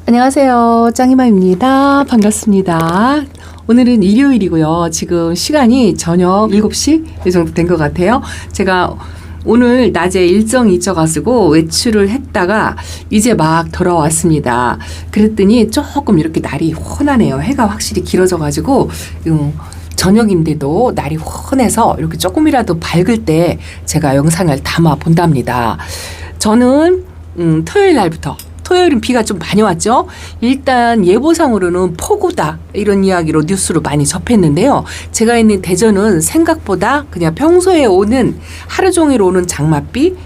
안녕하세요. 짱이맘입니다. 반갑습니다. 오늘은 일요일이고요. 지금 시간이 저녁 7시 이 정도 된 것 같아요. 제가 오늘 낮에 일정이 있어가지고 외출을 했다가 이제 막 돌아왔습니다. 그랬더니 조금 이렇게 날이 훤하네요. 해가 확실히 길어져가지고 저녁인데도 날이 훤해서 이렇게 조금이라도 밝을 때 제가 영상을 담아 본답니다. 저는 토요일 날부터 토요일은 비가 좀 많이 왔죠. 일단 예보상으로는 폭우다 이런 이야기로 뉴스로 많이 접했는데요. 제가 있는 대전은 생각보다 그냥 평소에 오는 하루 종일 오는 장맛비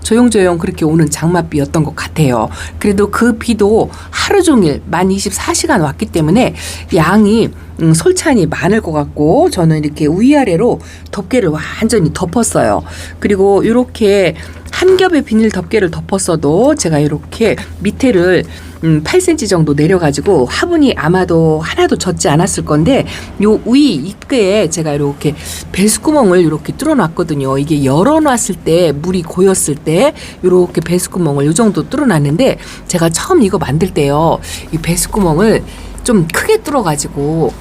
조용조용 그렇게 오는 장맛비였던 것 같아요. 그래도 그 비도 하루 종일 만 24시간 왔기 때문에 양이 솔찬히 많을 것 같고 저는 이렇게 위아래로 덮개를 완전히 덮었어요. 그리고 이렇게 한 겹의 비닐 덮개를 덮었어도 제가 이렇게 밑에를 8cm 정도 내려가지고 화분이 아마도 하나도 젖지 않았을 건데 요 위 입구에 제가 이렇게 배수구멍을 이렇게 뚫어놨거든요. 이게 열어놨을 때 물이 고였을 때 이렇게 배수구멍을 요 정도 뚫어놨는데 제가 처음 이거 만들 때요. 이 배수구멍을 좀 크게 뚫어가지고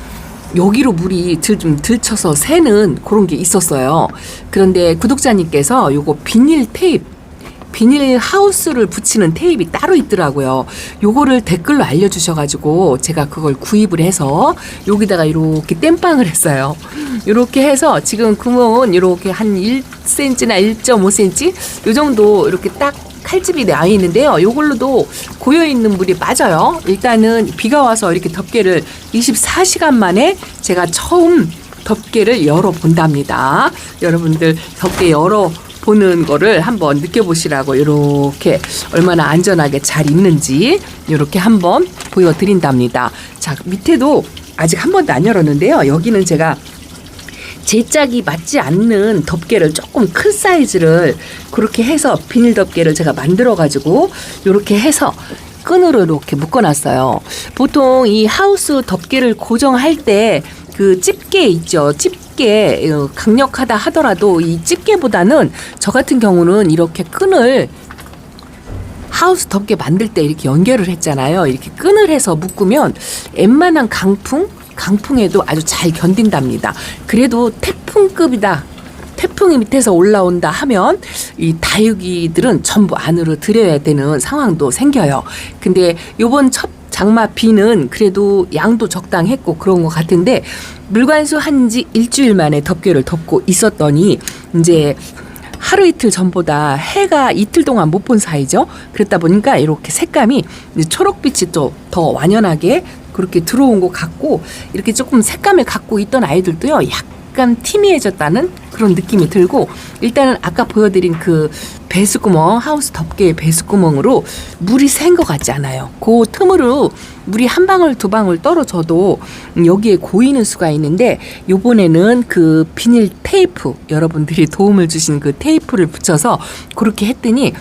여기로 물이 좀 들쳐서 새는 그런 게 있었어요. 그런데 구독자님께서 요거 비닐 하우스를 붙이는 테이프가 따로 있더라고요. 요거를 댓글로 알려주셔가지고 제가 그걸 구입을 해서 여기다가 이렇게 땜빵을 했어요. 이렇게 해서 지금 구멍은 이렇게 한 1cm나 1.5cm 요 정도 이렇게 딱 칼집이 나와 있는데요. 이걸로도 고여있는 물이 빠져요. 일단은 비가 와서 이렇게 덮개를 24시간 만에 제가 처음 덮개를 열어본답니다. 여러분들 덮개 열어보는 거를 한번 느껴보시라고 이렇게 얼마나 안전하게 잘 있는지 이렇게 한번 보여드린답니다. 자, 밑에도 아직 한 번도 안 열었는데요. 여기는 제가 제 짝이 맞지 않는 덮개를 조금 큰 사이즈를 그렇게 해서 비닐 덮개를 제가 만들어 가지고 이렇게 해서 끈으로 이렇게 묶어놨어요. 보통 이 하우스 덮개를 고정할 때 그 집게 있죠. 집게 강력하다 하더라도 이 집게보다는 저 같은 경우는 이렇게 끈을 하우스 덮개 만들 때 이렇게 연결을 했잖아요. 이렇게 끈을 해서 묶으면 웬만한 강풍에도 아주 잘 견딘답니다. 그래도 태풍급이다. 태풍이 밑에서 올라온다 하면 이 다육이들은 전부 안으로 들여야 되는 상황도 생겨요. 근데 요번 첫 장마 비는 그래도 양도 적당했고 그런 것 같은데 물관수 한지 일주일 만에 덮개를 덮고 있었더니 이제 하루 이틀 전보다 해가 이틀 동안 못 본 사이죠. 그랬다 보니까 이렇게 색감이 초록빛이 또 더 완연하게 그렇게 들어온 것 같고 이렇게 조금 색감을 갖고 있던 아이들도요. 약간 티미해졌다는 그런 느낌이 들고 일단은 아까 보여드린 그 배수구멍 하우스 덮개의 배수구멍으로 물이 샌 것 같지 않아요. 그 틈으로 물이 한 방울 두 방울 떨어져도 여기에 고이는 수가 있는데 요번에는 그 비닐 테이프 여러분들이 도움을 주신 그 테이프를 붙여서 그렇게 했더니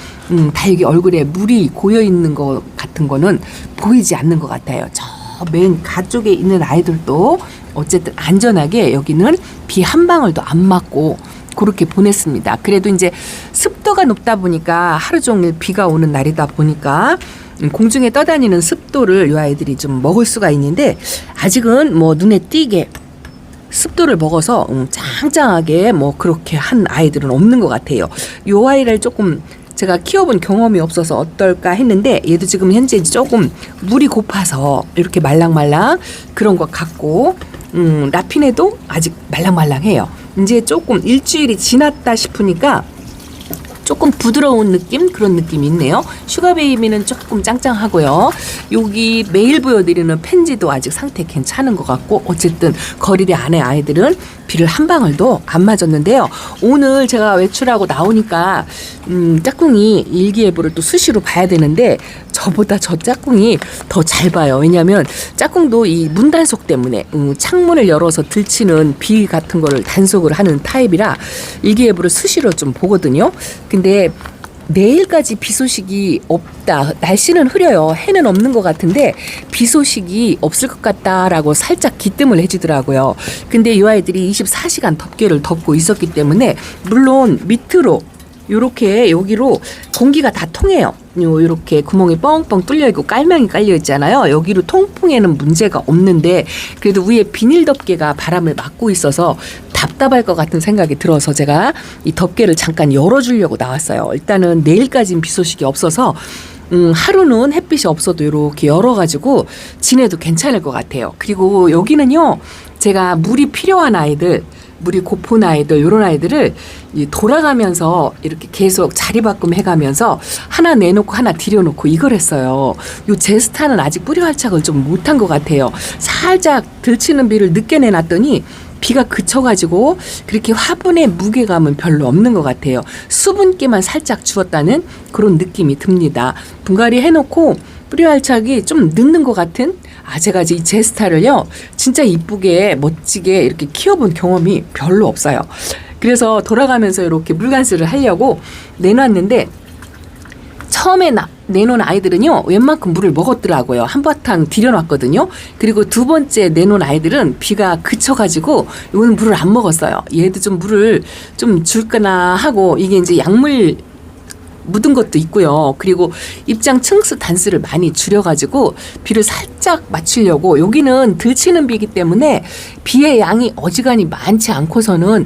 다육이 얼굴에 물이 고여 있는 것 같은 거는 보이지 않는 것 같아요. 저 맨 가쪽에 있는 아이들도 어쨌든 안전하게 여기는 비 한 방울도 안 맞고 그렇게 보냈습니다. 그래도 이제 습도가 높다 보니까 하루 종일 비가 오는 날이다 보니까 공중에 떠다니는 습도를 이 아이들이 좀 먹을 수가 있는데 아직은 눈에 띄게 습도를 먹어서 짱짱하게 그렇게 한 아이들은 없는 것 같아요. 이 아이를 조금 제가 키워본 경험이 없어서 어떨까 했는데 얘도 지금 현재 조금 물이 고파서 이렇게 말랑말랑 그런 것 같고 라피네도 아직 말랑말랑해요. 이제 조금 일주일이 지났다 싶으니까 조금 부드러운 느낌 그런 느낌이 있네요. 슈가베이비는 조금 짱짱하고요. 여기 매일 보여드리는 펜지도 아직 상태 괜찮은 것 같고 어쨌든 거리대 안에 아이들은 비를 한 방울도 안 맞았는데요. 오늘 제가 외출하고 나오니까 짝꿍이 일기예보를 또 수시로 봐야 되는데 저보다 저 짝꿍이 더 잘 봐요. 왜냐하면 짝꿍도 이 문단속 때문에 창문을 열어서 들치는 비 같은 거를 단속을 하는 타입이라 일기예보를 수시로 좀 보거든요. 근데 내일까지 비 소식이 없다. 날씨는 흐려요. 해는 없는 것 같은데 비 소식이 없을 것 같다라고 살짝 기뜸을 해주더라고요. 근데 이 아이들이 24시간 덮개를 덮고 있었기 때문에 물론 밑으로 요렇게 여기로 공기가 다 통해요. 이렇게 구멍이 뻥뻥 뚫려 있고 깔망이 깔려 있잖아요. 여기로 통풍에는 문제가 없는데 그래도 위에 비닐 덮개가 바람을 막고 있어서 답답할 것 같은 생각이 들어서 제가 이 덮개를 잠깐 열어주려고 나왔어요. 일단은 내일까지는 비 소식이 없어서 하루는 햇빛이 없어도 이렇게 열어가지고 지내도 괜찮을 것 같아요. 그리고 여기는요, 제가 물이 필요한 아이들, 물이 고픈 아이들, 이런 아이들을 돌아가면서 이렇게 계속 자리바꿈 해가면서 하나 내놓고 하나 들여놓고 이걸 했어요. 요 제스타는 아직 뿌리 활착을 좀 못한 것 같아요. 살짝 들치는 비를 늦게 내놨더니 비가 그쳐가지고 그렇게 화분의 무게감은 별로 없는 것 같아요. 수분기만 살짝 주었다는 그런 느낌이 듭니다. 분갈이 해놓고 뿌리 활착이 좀 늦는 것 같은 제가 이 제스타를요 진짜 이쁘게 멋지게 이렇게 키워본 경험이 별로 없어요. 그래서 돌아가면서 이렇게 물간슬을 하려고 내놨는데 처음에 내놓은 아이들은요 웬만큼 물을 먹었더라고요. 한바탕 들여놨거든요. 그리고 두 번째 내놓은 아이들은 비가 그쳐가지고 이거는 물을 안 먹었어요. 얘도 좀 물을 좀 줄까나 하고 이게 이제 약물 묻은 것도 있고요. 그리고 입장 층수 단수를 많이 줄여가지고 비를 살짝 맞추려고, 여기는 들치는 비이기 때문에 비의 양이 어지간히 많지 않고서는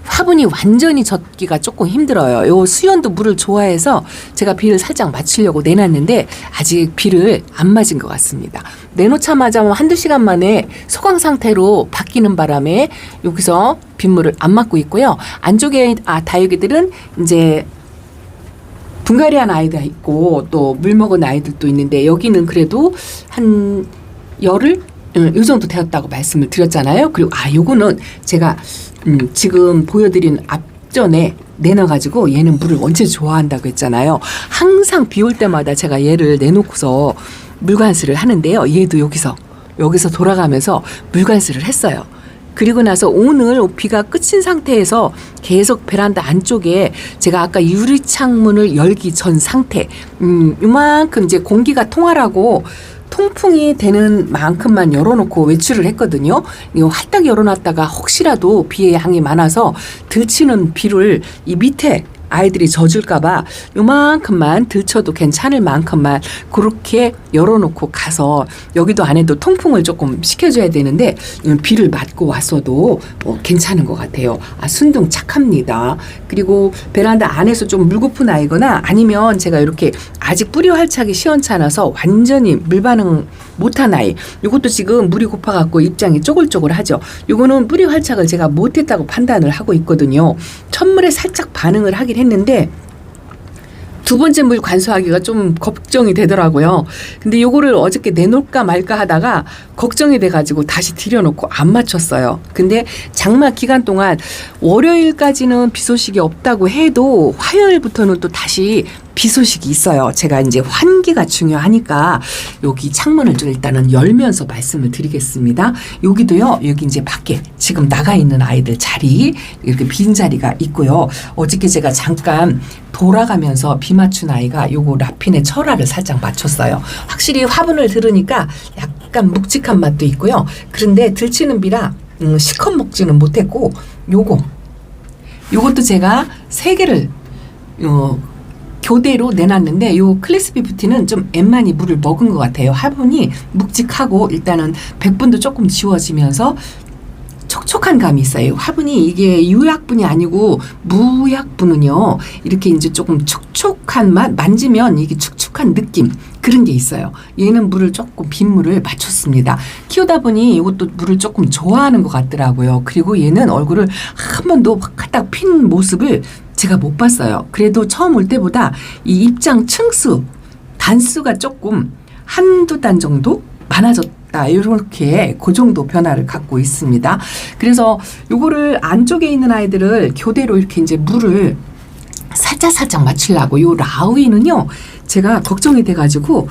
화분이 완전히 젖기가 조금 힘들어요. 요 수연도 물을 좋아해서 제가 비를 살짝 맞추려고 내놨는데 아직 비를 안 맞은 것 같습니다. 내놓자마자 한두 시간 만에 소강 상태로 바뀌는 바람에 여기서 빗물을 안 맞고 있고요. 안쪽에 다육이들은 이제 분갈이한 아이가 있고 또 물 먹은 아이들도 있는데 여기는 그래도 한 열흘 요 정도 되었다고 말씀을 드렸잖아요. 그리고 요거는 제가 지금 보여드린 앞전에 내놔가지고 얘는 물을 원체 좋아한다고 했잖아요. 항상 비 올 때마다 제가 얘를 내놓고서 물관수를 하는데요. 얘도 여기서 돌아가면서 물관수를 했어요. 그리고 나서 오늘 비가 그친 상태에서 계속 베란다 안쪽에 제가 아까 유리창문을 열기 전 상태, 요만큼 이제 공기가 통하라고 통풍이 되는 만큼만 열어놓고 외출을 했거든요. 이거 활딱 열어놨다가 혹시라도 비의 양이 많아서 들치는 비를 이 밑에 아이들이 젖을까봐 요만큼만 들쳐도 괜찮을 만큼만 그렇게 열어놓고 가서 여기도 안에도 통풍을 조금 시켜줘야 되는데 비를 맞고 왔어도 괜찮은 것 같아요. 순둥 착합니다. 그리고 베란다 안에서 좀 물 고픈 아이거나 아니면 제가 이렇게 아직 뿌리 활착이 시원찮아서 완전히 물 반응 못한 아이, 이것도 지금 물이 고파갖고 입장이 쪼글쪼글하죠. 이거는 뿌리 활착을 제가 못했다고 판단을 하고 있거든요. 첫물에 살짝 반응을 하긴 했는데 두 번째 물 관수하기가 좀 걱정이 되더라고요. 근데 요거를 어저께 내놓을까 말까 하다가 걱정이 돼가지고 다시 들여놓고 안 맞췄어요. 근데 장마 기간 동안 월요일까지는 비 소식이 없다고 해도 화요일부터는 또 다시 비 소식이 있어요. 제가 이제 환기가 중요하니까 여기 창문을 좀 일단은 열면서 말씀을 드리겠습니다. 여기도요, 여기 이제 밖에 지금 나가 있는 아이들 자리, 이렇게 빈 자리가 있고요. 어저께 제가 잠깐 돌아가면서 비 맞춘 아이가 요거 라핀의 철화를 살짝 맞췄어요. 확실히 화분을 들으니까 약간 묵직한 맛도 있고요. 그런데 들치는 비라 시컷 먹지는 못했고 요것도 제가 3개를 교대로 내놨는데 요 클래스비 뷰티는 좀 엠만이 물을 먹은 것 같아요. 화분이 묵직하고 일단은 백분도 조금 지워지면서 촉촉한 감이 있어요. 화분이 이게 유약분이 아니고 무약분은요, 이렇게 이제 조금 촉촉한 맛, 만지면 이게 축축한 느낌, 그런 게 있어요. 얘는 물을 조금 빗물을 맞췄습니다. 키우다 보니 이것도 물을 조금 좋아하는 것 같더라고요. 그리고 얘는 얼굴을 한 번도 확딱 핀 모습을 제가 못 봤어요. 그래도 처음 올 때보다 이 입장 층수, 단수가 조금 한두 단 정도 많아졌다. 이렇게 그 정도 변화를 갖고 있습니다. 그래서 요거를 안쪽에 있는 아이들을 교대로 이렇게 이제 물을 살짝 맞추려고, 요 라우이는요, 제가 걱정이 돼가지고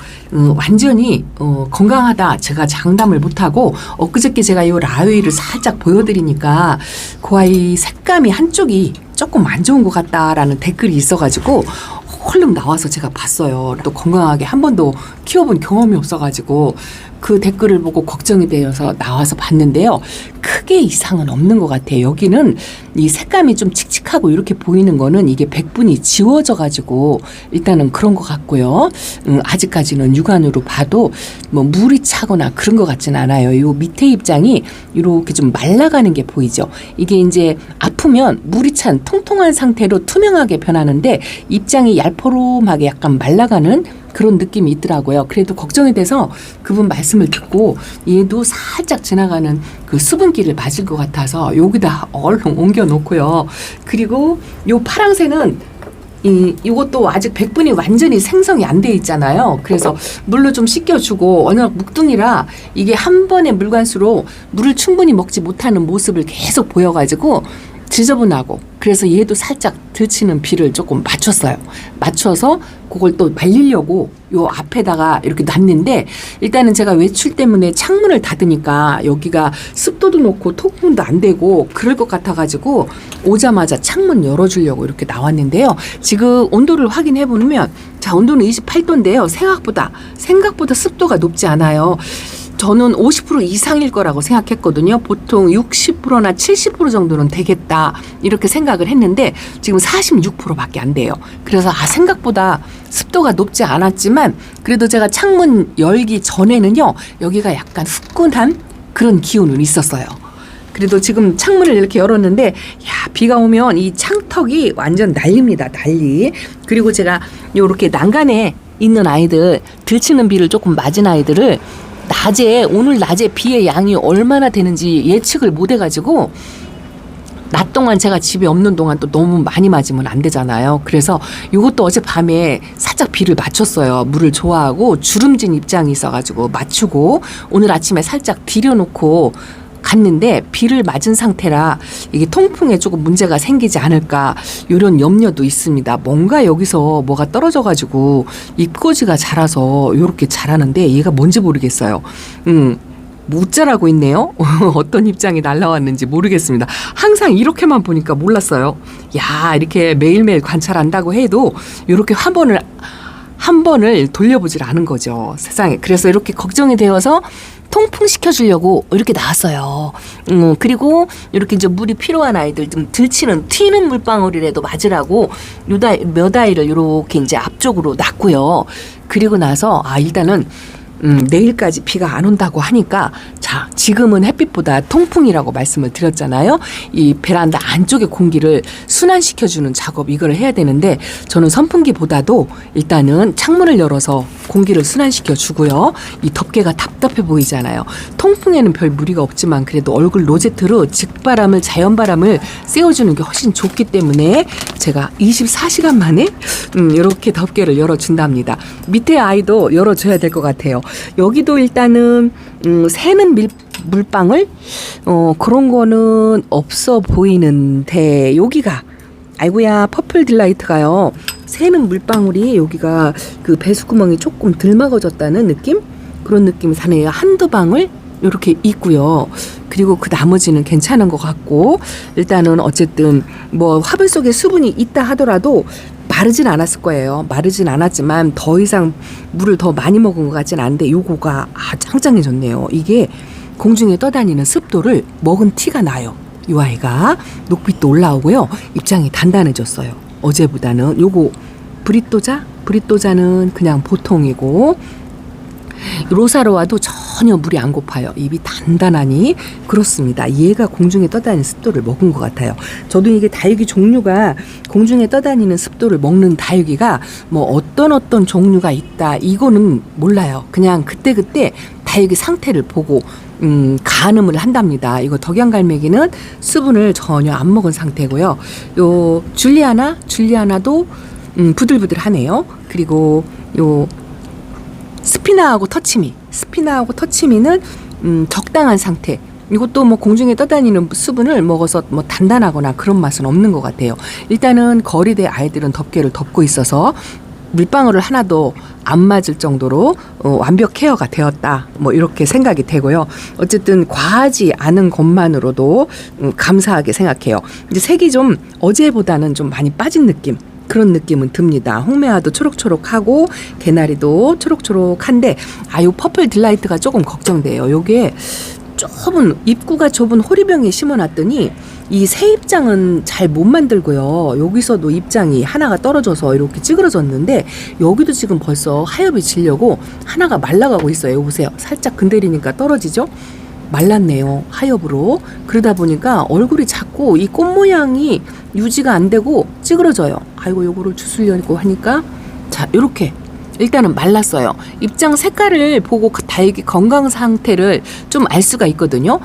완전히 건강하다 제가 장담을 못하고, 엊그저께 제가 이 라우이를 살짝 보여드리니까 그 아이 색감이 한쪽이 조금 안 좋은 것 같다라는 댓글이 있어가지고 얼른 나와서 제가 봤어요. 또 건강하게 한 번도 키워본 경험이 없어가지고 그 댓글을 보고 걱정이 되어서 나와서 봤는데요. 크게 이상은 없는 것 같아요. 여기는 이 색감이 좀 칙칙하고 이렇게 보이는 거는 이게 백분이 지워져 가지고 일단은 그런 것 같고요. 아직까지는 육안으로 봐도 뭐 물이 차거나 그런 것 같지는 않아요. 요 밑에 입장이 이렇게 좀 말라가는 게 보이죠. 이게 이제 아프면 물이 찬 통통한 상태로 투명하게 변하는데 입장이 얄포름하게 약간 말라가는 그런 느낌이 있더라고요. 그래도 걱정이 돼서 그분 말씀을 듣고 얘도 살짝 지나가는 그 수분기를 맞을 것 같아서 여기다 얼른 옮겨 놓고요. 그리고 요 파랑새는 이것도 아직 백분이 완전히 생성이 안 돼 있잖아요. 그래서 물로 좀 씻겨주고 워낙 묵둥이라 이게 한 번의 물관수로 물을 충분히 먹지 못하는 모습을 계속 보여가지고 지저분하고 그래서 얘도 살짝 들치는 비를 조금 맞췄어요. 맞춰서 그걸 또 말리려고 요 앞에다가 이렇게 놨는데 일단은 제가 외출 때문에 창문을 닫으니까 여기가 습도도 높고 통풍도 안 되고 그럴 것 같아가지고 오자마자 창문 열어주려고 이렇게 나왔는데요. 지금 온도를 확인해 보면 자 온도는 28도인데요. 생각보다 습도가 높지 않아요. 저는 50% 이상일 거라고 생각했거든요. 보통 60%나 70% 정도는 되겠다 이렇게 생각을 했는데 지금 46%밖에 안 돼요. 그래서 생각보다 습도가 높지 않았지만 그래도 제가 창문 열기 전에는요. 여기가 약간 후끈한 그런 기운은 있었어요. 그래도 지금 창문을 이렇게 열었는데 비가 오면 이 창턱이 완전 난립니다. 난리. 그리고 제가 이렇게 난간에 있는 아이들 들치는 비를 조금 맞은 아이들을 오늘 낮에 비의 양이 얼마나 되는지 예측을 못 해가지고 낮 동안 제가 집에 없는 동안 또 너무 많이 맞으면 안 되잖아요. 그래서 이것도 어젯밤에 살짝 비를 맞췄어요. 물을 좋아하고 주름진 입장이 있어가지고 맞추고 오늘 아침에 살짝 들여놓고 갔는데 비를 맞은 상태라 이게 통풍에 조금 문제가 생기지 않을까 이런 염려도 있습니다. 뭔가 여기서 뭐가 떨어져가지고 잎꽂이가 자라서 이렇게 자라는데 얘가 뭔지 모르겠어요. 못 자라고 있네요. 어떤 입장이 날라왔는지 모르겠습니다. 항상 이렇게만 보니까 몰랐어요. 이렇게 매일매일 관찰한다고 해도 이렇게 한 번을 돌려보질 않은 거죠. 세상에. 그래서 이렇게 걱정이 되어서 통풍시켜주려고 이렇게 나왔어요. 그리고 이렇게 이제 물이 필요한 아이들 좀 튀는 물방울이라도 맞으라고 몇 아이를 이렇게 이제 앞쪽으로 놨고요. 그리고 나서 일단은 내일까지 비가 안 온다고 하니까 자 지금은 햇빛보다 통풍이라고 말씀을 드렸잖아요. 이 베란다 안쪽의 공기를 순환시켜주는 작업 이걸 해야 되는데 저는 선풍기보다도 일단은 창문을 열어서 공기를 순환시켜 주고요. 이 덮개가 답답해 보이잖아요. 통풍에는 별 무리가 없지만 그래도 얼굴 로제트로 직바람을 자연바람을 쐬어주는 게 훨씬 좋기 때문에 제가 24시간 만에 이렇게 덮개를 열어준답니다. 밑에 아이도 열어줘야 될 것 같아요. 여기도 일단은 새는 물방울 그런 거는 없어 보이는데 여기가 아이고야 퍼플 딜라이트가요. 새는 물방울이 여기가 그 배수구멍이 조금 덜 막아졌다는 느낌? 그런 느낌이 사네요. 한두 방울 이렇게 있고요. 그리고 그 나머지는 괜찮은 것 같고 일단은 어쨌든 뭐 화분 속에 수분이 있다 하더라도 마르진 않았을 거예요. 마르진 않았지만 더 이상 물을 더 많이 먹은 것 같진 않은데 요거가 짱짱해졌네요. 이게 공중에 떠다니는 습도를 먹은 티가 나요. 이 아이가 녹빛도 올라오고요. 입장이 단단해졌어요. 어제보다는 요거 브리또자는 그냥 보통이고 로사로와도 전혀 물이 안 고파요. 입이 단단하니 그렇습니다. 얘가 공중에 떠다니는 습도를 먹은 것 같아요. 저도 이게 다육이 종류가 공중에 떠다니는 습도를 먹는 다육이가 뭐 어떤 종류가 있다 이거는 몰라요. 그냥 그때그때 다육이 상태를 보고 가늠을 한답니다. 이거 덕양갈매기는 수분을 전혀 안 먹은 상태고요. 요 줄리아나도 부들부들하네요. 그리고 요 스피나하고 터치미는 적당한 상태. 이것도 뭐 공중에 떠다니는 수분을 먹어서 뭐 단단하거나 그런 맛은 없는 것 같아요. 일단은 거리대 아이들은 덮개를 덮고 있어서 물방울을 하나도 안 맞을 정도로 완벽 케어가 되었다. 뭐 이렇게 생각이 되고요. 어쨌든 과하지 않은 것만으로도 감사하게 생각해요. 이제 색이 좀 어제보다는 좀 많이 빠진 느낌. 그런 느낌은 듭니다. 홍매화도 초록초록하고 개나리도 초록초록한데 요 퍼플 딜라이트가 조금 걱정돼요. 요게 입구가 좁은 호리병에 심어놨더니 이 새 입장은 잘 못 만들고요. 여기서도 입장이 하나가 떨어져서 이렇게 찌그러졌는데 여기도 지금 벌써 하엽이 지려고 하나가 말라가고 있어요. 여기 보세요. 살짝 건드리니까 떨어지죠? 말랐네요. 하엽으로. 그러다 보니까 얼굴이 자꾸 이 꽃 모양이 유지가 안 되고 찌그러져요. 아이고 요거를 주술려고 하니까 자 요렇게 일단은 말랐어요. 입장 색깔을 보고 그 다육이 건강 상태를 좀 알 수가 있거든요.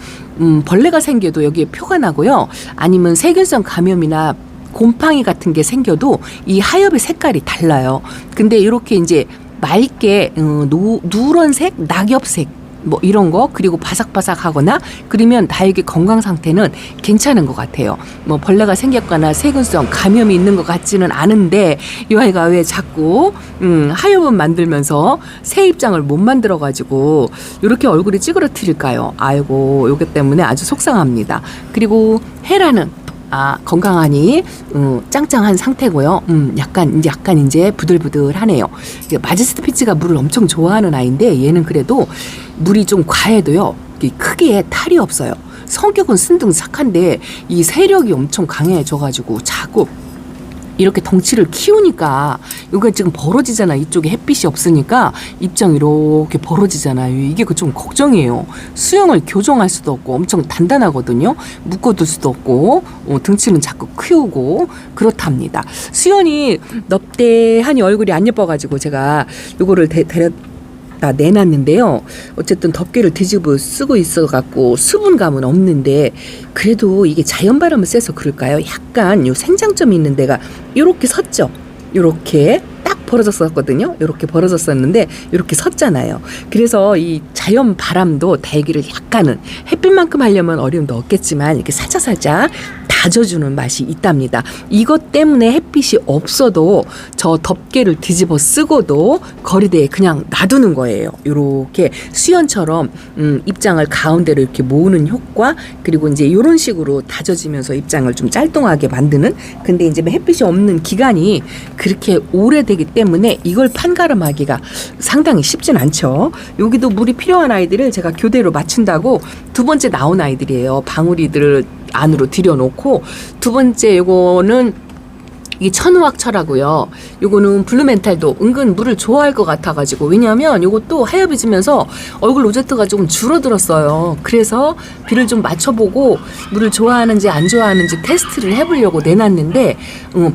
벌레가 생겨도 여기에 표가 나고요. 아니면 세균성 감염이나 곰팡이 같은 게 생겨도 이 하엽의 색깔이 달라요. 근데 이렇게 이제 맑게 누런색, 낙엽색 뭐 이런 거 그리고 바삭바삭하거나 그러면 다육이 건강 상태는 괜찮은 것 같아요. 뭐 벌레가 생겼거나 세균성 감염이 있는 것 같지는 않은데 이 아이가 왜 자꾸 하엽은 만들면서 새 입장을 못 만들어 가지고 이렇게 얼굴이 찌그러뜨릴까요? 아이고 요게 때문에 아주 속상합니다. 그리고 헤라는 건강하니 짱짱한 상태고요. 약간 이제 부들부들하네요. 마제스트 피치가 물을 엄청 좋아하는 아이인데 얘는 그래도 물이 좀 과해도요. 크게 탈이 없어요. 성격은 순둥삭한데 이 세력이 엄청 강해져가지고 자꾸 이렇게 덩치를 키우니까 이게 지금 벌어지잖아. 이쪽에 햇빛이 없으니까 입장이 이렇게 벌어지잖아요. 이게 좀 걱정이에요. 수영을 교정할 수도 없고 엄청 단단하거든요. 묶어둘 수도 없고 등치는 자꾸 키우고 그렇답니다. 수연이 넙대하니 얼굴이 안 예뻐가지고 제가 이거를 데려다 내놨는데요. 어쨌든 덮개를 뒤집어 쓰고 있어갖고 수분감은 없는데 그래도 이게 자연 바람을 쐬서 그럴까요? 약간 요 생장점이 있는 데가 요렇게 섰죠. 요렇게 딱 벌어졌었거든요. 요렇게 벌어졌었는데 요렇게 섰잖아요. 그래서 이 자연 바람도 다육이를 약간은 햇빛만큼 하려면 어려움도 없겠지만 이렇게 살짝살짝 다져주는 맛이 있답니다. 이것 때문에 햇빛이 없어도 저 덮개를 뒤집어 쓰고도 거리대에 그냥 놔두는 거예요. 이렇게 수연처럼 입장을 가운데로 이렇게 모으는 효과 그리고 이제 이런 식으로 다져지면서 입장을 좀 짤뚱하게 만드는 근데 이제 햇빛이 없는 기간이 그렇게 오래되기 때문에 이걸 판가름하기가 상당히 쉽진 않죠. 여기도 물이 필요한 아이들을 제가 교대로 맞춘다고 두 번째 나온 아이들이에요. 방울이들을 안으로 들여놓고 두 번째 요거는 이 천우학철하고요. 요거는 블루멘탈도 은근 물을 좋아할 것 같아가지고 왜냐하면 요것도 하엽이 지면서 얼굴 로제트가 조금 줄어들었어요. 그래서 비를 좀 맞춰보고 물을 좋아하는지 안 좋아하는지 테스트를 해보려고 내놨는데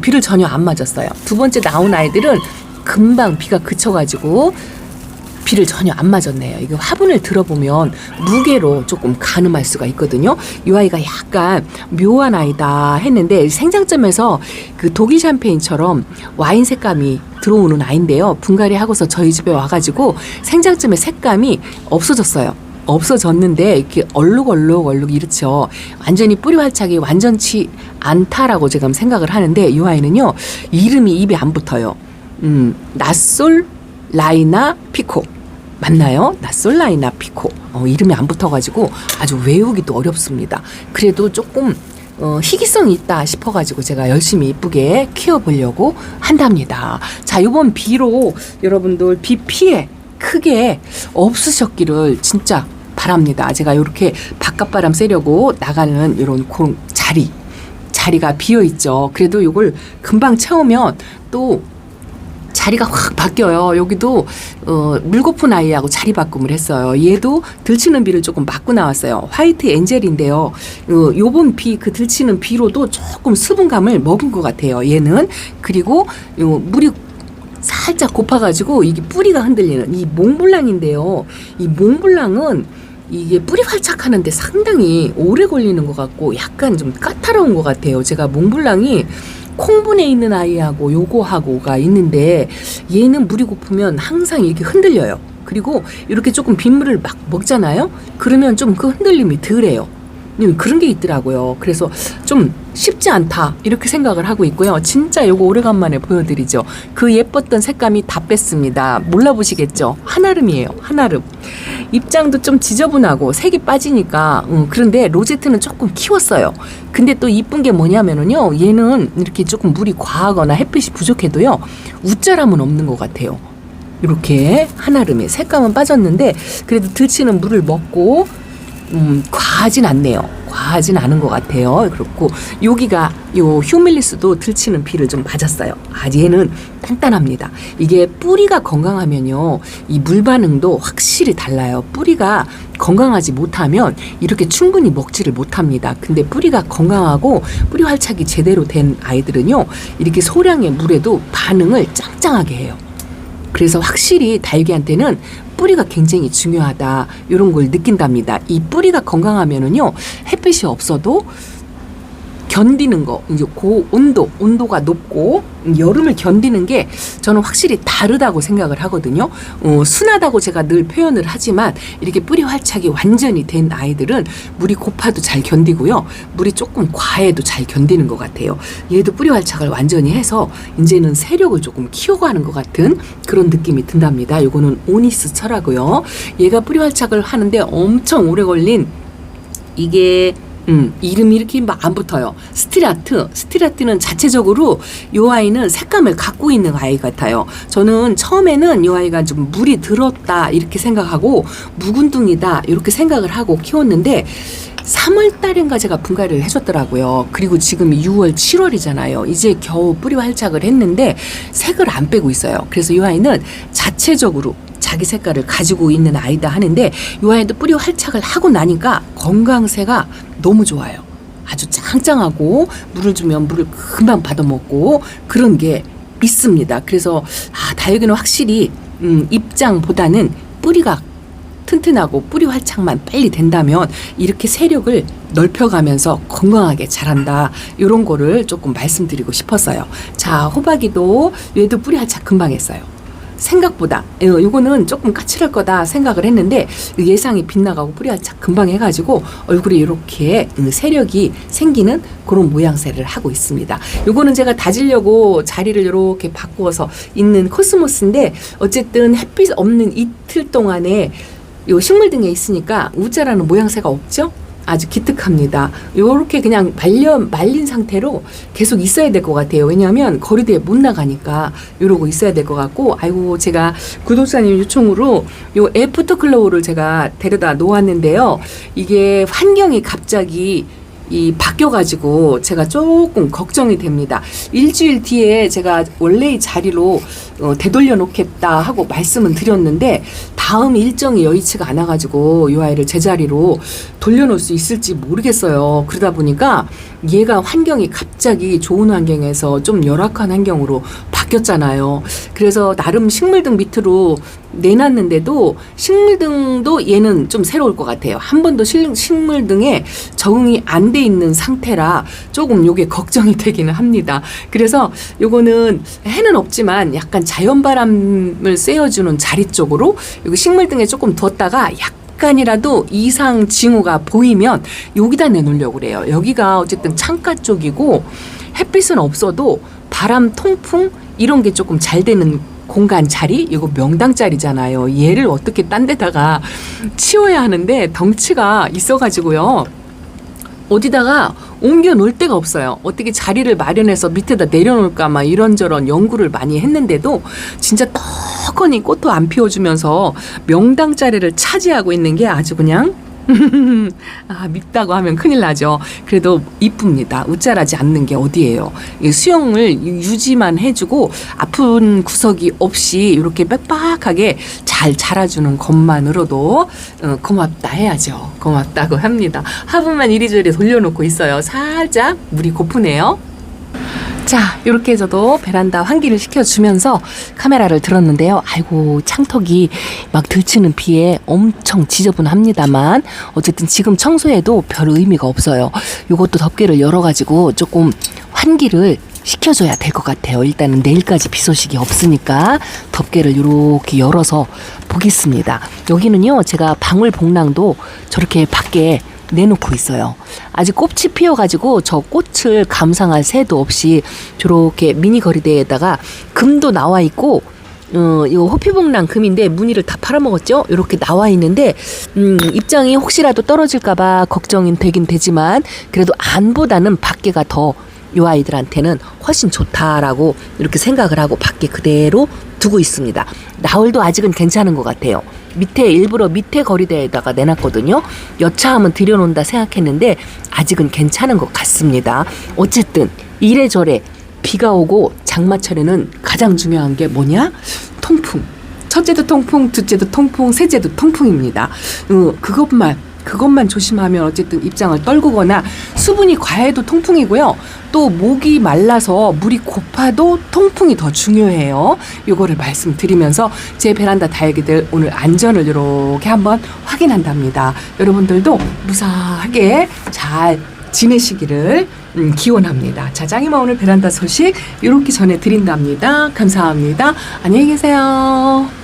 비를 전혀 안 맞았어요. 두 번째 나온 아이들은 금방 비가 그쳐가지고 비를 전혀 안 맞았네요. 이거 화분을 들어보면 무게로 조금 가늠할 수가 있거든요. 이 아이가 약간 묘한 아이다 했는데 생장점에서 그 독일 샴페인처럼 와인 색감이 들어오는 아이인데요. 분갈이 하고서 저희 집에 와가지고 생장점의 색감이 없어졌는데 이렇게 얼룩 이렇죠. 완전히 뿌리 활착이 완전치 않다라고 제가 생각을 하는데 이 아이는요. 이름이 입에 안 붙어요. 낯솔 라이나 피코 맞나요? 낯솔 라이나 피코 이름이 안 붙어가지고 아주 외우기도 어렵습니다. 그래도 조금 희귀성이 있다 싶어가지고 제가 열심히 이쁘게 키워보려고 한답니다. 자, 이번 비로 여러분들 비 피해 크게 없으셨기를 진짜 바랍니다. 제가 이렇게 바깥바람 쐬려고 나가는 이런 자리가 비어있죠. 그래도 이걸 금방 채우면 또 자리가 확 바뀌어요. 여기도 물고픈 아이하고 자리 바꿈을 했어요. 얘도 들치는 비를 조금 맞고 나왔어요. 화이트 엔젤인데요. 요번 비 그 들치는 비로도 조금 수분감을 먹은 것 같아요. 얘는 그리고 물이 살짝 고파가지고 이게 뿌리가 흔들리는 이 몽블랑인데요. 이 몽블랑은 이게 뿌리 활착하는데 상당히 오래 걸리는 것 같고 약간 좀 까다로운 것 같아요. 제가 몽블랑이 콩분에 있는 아이하고 요거하고가 있는데 얘는 물이 고프면 항상 이렇게 흔들려요. 그리고 이렇게 조금 빗물을 막 먹잖아요. 그러면 좀 그 흔들림이 덜해요. 그런 게 있더라고요. 그래서 좀 쉽지 않다 이렇게 생각을 하고 있고요. 진짜 요거 오래간만에 보여드리죠. 그 예뻤던 색감이 다 뺐습니다. 몰라보시겠죠? 한아름이에요. 한아름. 입장도 좀 지저분하고 색이 빠지니까 그런데 로제트는 조금 키웠어요. 근데 또 이쁜 게 뭐냐면은요, 얘는 이렇게 조금 물이 과하거나 햇빛이 부족해도요 웃자람은 없는 것 같아요. 이렇게 한아름에 색감은 빠졌는데 그래도 들치는 물을 먹고 과하진 않네요. 과하진 않은 것 같아요. 그렇고 여기가 요 휴밀리스도 들치는 비를 좀 맞았어요. 얘는 단단합니다. 이게 뿌리가 건강하면요, 이 물 반응도 확실히 달라요. 뿌리가 건강하지 못하면 이렇게 충분히 먹지를 못합니다. 근데 뿌리가 건강하고 뿌리 활착이 제대로 된 아이들은요, 이렇게 소량의 물에도 반응을 짱짱하게 해요. 그래서 확실히 다육이한테는 뿌리가 굉장히 중요하다, 이런 걸 느낀답니다. 이 뿌리가 건강하면은요, 햇빛이 없어도 견디는 거, 이제 온도가 높고 여름을 견디는 게 저는 확실히 다르다고 생각을 하거든요. 순하다고 제가 늘 표현을 하지만 이렇게 뿌리 활착이 완전히 된 아이들은 물이 고파도 잘 견디고요, 물이 조금 과해도 잘 견디는 것 같아요. 얘도 뿌리 활착을 완전히 해서 이제는 세력을 조금 키워가는 것 같은 그런 느낌이 든답니다. 요거는 오니스 철하고요. 얘가 뿌리 활착을 하는데 엄청 오래 걸린, 이게 이름이 이렇게 막 안 붙어요. 스티라트는 자체적으로 이 아이는 색감을 갖고 있는 아이 같아요. 저는 처음에는 이 아이가 좀 물이 들었다 이렇게 생각하고 묵은둥이다 이렇게 생각을 하고 키웠는데 3월 달인가 제가 분갈이를 해줬더라고요. 그리고 지금 6월, 7월이잖아요. 이제 겨우 뿌리 활착을 했는데 색을 안 빼고 있어요. 그래서 이 아이는 자체적으로 자기 색깔을 가지고 있는 아이다 하는데, 이 아이도 뿌리 활착을 하고 나니까 건강세가 너무 좋아요. 아주 짱짱하고 물을 주면 물을 금방 받아먹고 그런 게 있습니다. 그래서 다육이는 확실히 입장보다는 뿌리가 튼튼하고 뿌리 활착만 빨리 된다면 이렇게 세력을 넓혀가면서 건강하게 자란다, 이런 거를 조금 말씀드리고 싶었어요. 자, 호박이도 얘도 뿌리 활착 금방 했어요. 생각보다 이거는 조금 까칠할 거다 생각을 했는데 예상이 빗나가고 뿌리 활착 금방 해가지고 얼굴에 이렇게 세력이 생기는 그런 모양새를 하고 있습니다. 이거는 제가 다지려고 자리를 이렇게 바꾸어서 있는 코스모스인데, 어쨌든 햇빛 없는 이틀 동안에 요 식물 등에 있으니까 우자라는 모양새가 없죠? 아주 기특합니다. 요렇게 그냥 말린 상태로 계속 있어야 될 것 같아요. 왜냐하면 거리대에 못 나가니까 이러고 있어야 될 것 같고, 아이고, 제가 구독자님 요청으로 요 애프터클로우를 제가 데려다 놓았는데요. 이게 환경이 갑자기 바뀌어가지고 제가 조금 걱정이 됩니다. 일주일 뒤에 제가 원래의 자리로 되돌려 놓겠다 하고 말씀은 드렸는데 다음 일정이 여의치가 않아가지고 이 아이를 제자리로 돌려놓을 수 있을지 모르겠어요. 그러다 보니까 얘가 환경이 갑자기 좋은 환경에서 좀 열악한 환경으로 바뀌었잖아요. 그래서 나름 식물등 밑으로 내놨는데도 식물등도 얘는 좀 새로울 것 같아요. 한 번도 식물등에 적응이 안 돼 있는 상태라 조금 요게 걱정이 되기는 합니다. 그래서 요거는 해는 없지만 약간 자연바람을 쐬어주는 자리 쪽으로 여기 식물등에 조금 뒀다가 약간이라도 이상 징후가 보이면 여기다 내놓으려고 그래요. 여기가 어쨌든 창가 쪽이고 햇빛은 없어도 바람 통풍 이런 게 조금 잘 되는 공간 자리, 이거 명당 자리잖아요. 얘를 어떻게 딴 데다가 치워야 하는데 덩치가 있어가지고요. 어디다가 옮겨 놓을 데가 없어요. 어떻게 자리를 마련해서 밑에다 내려놓을까 막 이런저런 연구를 많이 했는데도 진짜 떡하니 꽃도 안 피워주면서 명당 자리를 차지하고 있는 게 아주 그냥 밉다고 하면 큰일 나죠. 그래도 이쁩니다. 우짜라지 않는 게 어디예요. 수영을 유지만 해주고 아픈 구석이 없이 이렇게 빽빽하게 잘 자라주는 것만으로도 고맙다 해야죠. 고맙다고 합니다. 화분만 이리저리 돌려놓고 있어요. 살짝 물이 고프네요. 자, 이렇게 해서도 베란다 환기를 시켜주면서 카메라를 들었는데요. 아이고, 창턱이 막 들치는 비에 엄청 지저분합니다만 어쨌든 지금 청소해도 별 의미가 없어요. 이것도 덮개를 열어가지고 조금 환기를 시켜줘야 될 것 같아요. 일단은 내일까지 비 소식이 없으니까 덮개를 이렇게 열어서 보겠습니다. 여기는요, 제가 방울복랑도 저렇게 밖에 내놓고 있어요. 아직 꽃이 피어가지고 저 꽃을 감상할 새도 없이 저렇게 미니 거리대에다가 금도 나와 있고, 이거 호피봉랑 금인데 무늬를 다 팔아먹었죠? 이렇게 나와 있는데, 입장이 혹시라도 떨어질까봐 걱정이 되긴 되지만, 그래도 안보다는 밖에가 더 이 아이들한테는 훨씬 좋다라고 이렇게 생각을 하고 밖에 그대로 두고 있습니다. 나홀도 아직은 괜찮은 것 같아요. 일부러 밑에 거리대에다가 내놨거든요. 여차하면 들여놓는다 생각했는데 아직은 괜찮은 것 같습니다. 어쨌든 이래저래 비가 오고 장마철에는 가장 중요한 게 뭐냐? 통풍. 첫째도 통풍, 둘째도 통풍, 셋째도 통풍입니다. 그것만 조심하면 어쨌든 입장을 떨구거나 수분이 과해도 통풍이고요. 또 목이 말라서 물이 고파도 통풍이 더 중요해요. 요거를 말씀드리면서 제 베란다 다육이들 오늘 안전을 이렇게 한번 확인한답니다. 여러분들도 무사하게 잘 지내시기를 기원합니다. 자, 짱이마 오늘 베란다 소식 이렇게 전해드린답니다. 감사합니다. 안녕히 계세요.